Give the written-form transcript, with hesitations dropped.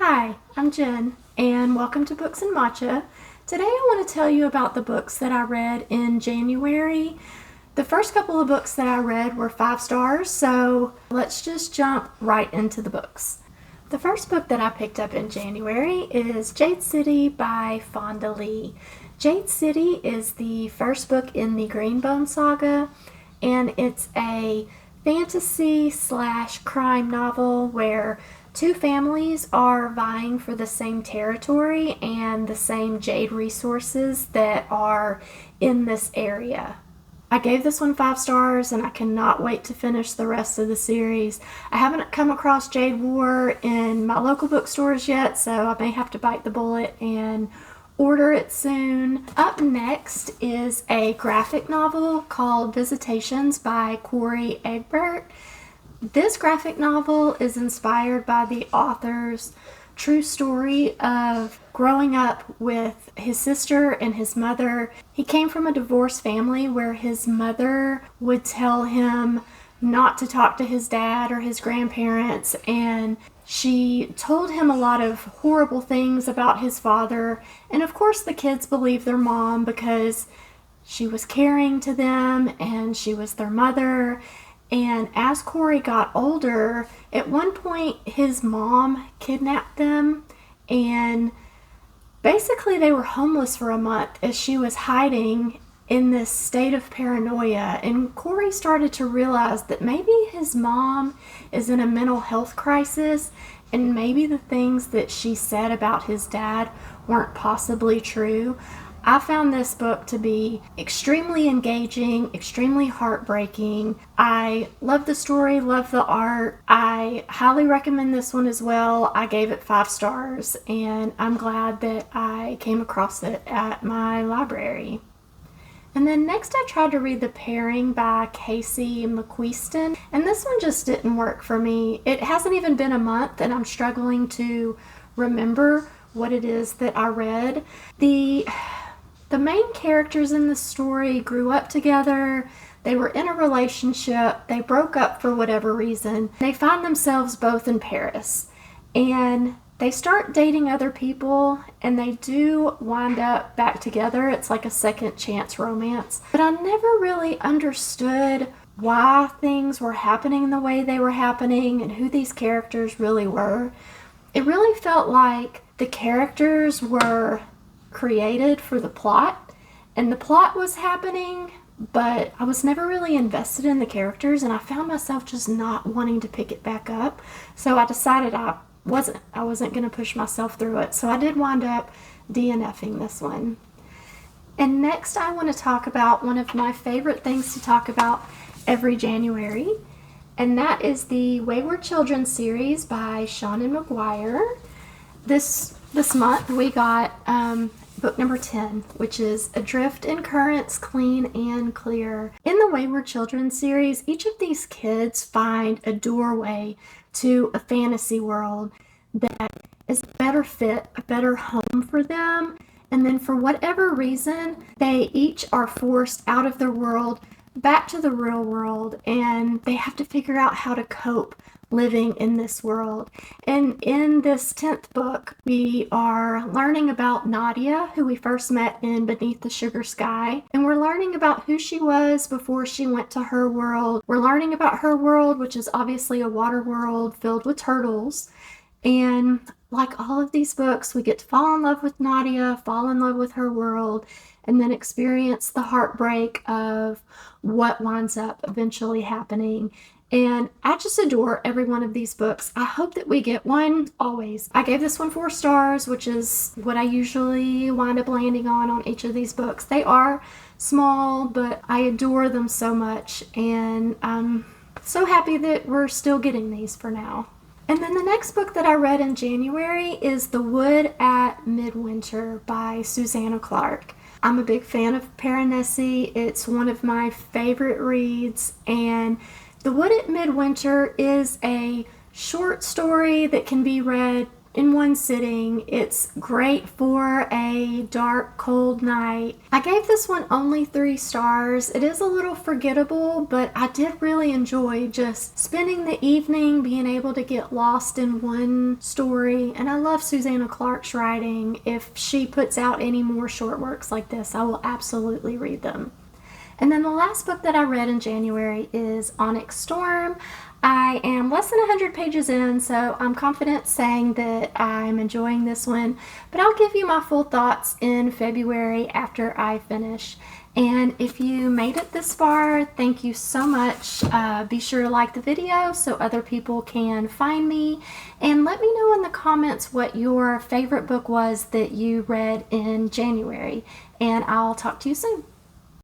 Hi, I'm Jen, and welcome to Books and Matcha. Today I want to tell you about the books that I read in January. The first couple of books that I read were 5 stars, so let's just jump right into the books. The first book that I picked up in January is Jade City by Fonda Lee. Jade City is the first book in the Greenbone saga, and it's a fantasy/crime novel where two families are vying for the same territory and the same jade resources that are in this area. I gave this one 5 stars and I cannot wait to finish the rest of the series. I haven't come across Jade War in my local bookstores yet, so I may have to bite the bullet and order it soon. Up next is a graphic novel called Visitations by Cory Egbert. This graphic novel is inspired by the author's true story of growing up with his sister and his mother. He came from a divorced family where his mother would tell him not to talk to his dad or his grandparents, and she told him a lot of horrible things about his father. And of course the kids believed their mom because she was caring to them and she was their mother. And as Cory got older, at one point his mom kidnapped them, and basically they were homeless for a month as she was hiding in this state of paranoia. And Cory started to realize that maybe his mom is in a mental health crisis, and maybe the things that she said about his dad weren't possibly true. I found this book to be extremely engaging, extremely heartbreaking. I love the story, love the art. I highly recommend this one as well. I gave it 5 stars, and I'm glad that I came across it at my library. And then next I tried to read The Pairing by Casey McQuiston, and this one just didn't work for me. It hasn't even been a month, and I'm struggling to remember what it is that I read. The main characters in the story grew up together, they were in a relationship, they broke up for whatever reason, they find themselves both in Paris, and they start dating other people, and they do wind up back together. It's like a second chance romance. But I never really understood why things were happening the way they were happening and who these characters really were. It really felt like the characters were created for the plot, and the plot was happening, but I was never really invested in the characters, and I found myself just not wanting to pick it back up. So I decided I wasn't going to push myself through it. So I did wind up DNFing this one. And next I want to talk about one of my favorite things to talk about every January, and that is the Wayward Children series by Seanan McGuire. This month we got book number 10, which is Adrift in Currents, Clean and Clear. In the Wayward Children series, each of these kids find a doorway to a fantasy world that is a better fit, a better home for them. And then for whatever reason, they each are forced out of their world back to the real world, and they have to figure out how to cope living in this world. And in this 10th book, we are learning about Nadia, who we first met in Beneath the Sugar Sky, and we're learning about who she was before she went to her world. We're learning about her world, which is obviously a water world filled with turtles. And like all of these books, we get to fall in love with Nadia, fall in love with her world, and then experience the heartbreak of what winds up eventually happening. And I just adore every one of these books. I hope that we get one always. I gave this one 4 stars, which is what I usually wind up landing on each of these books. They are small, but I adore them so much, and I'm so happy that we're still getting these for now. And then the next book that I read in January is The Wood at Midwinter by Susanna Clarke. I'm a big fan of Piranesi. It's one of my favorite reads, and The Wood at Midwinter is a short story that can be read in one sitting. It's great for a dark, cold night. I gave this one only 3 stars. It is a little forgettable, but I did really enjoy just spending the evening, being able to get lost in one story. And I love Susanna Clarke's writing. If she puts out any more short works like this, I will absolutely read them. And then the last book that I read in January is Onyx Storm. I am less than 100 pages in, so I'm confident saying that I'm enjoying this one, but I'll give you my full thoughts in February after I finish. And if you made it this far, thank you so much. Be sure to like the video so other people can find me, and let me know in the comments what your favorite book was that you read in January, and I'll talk to you soon.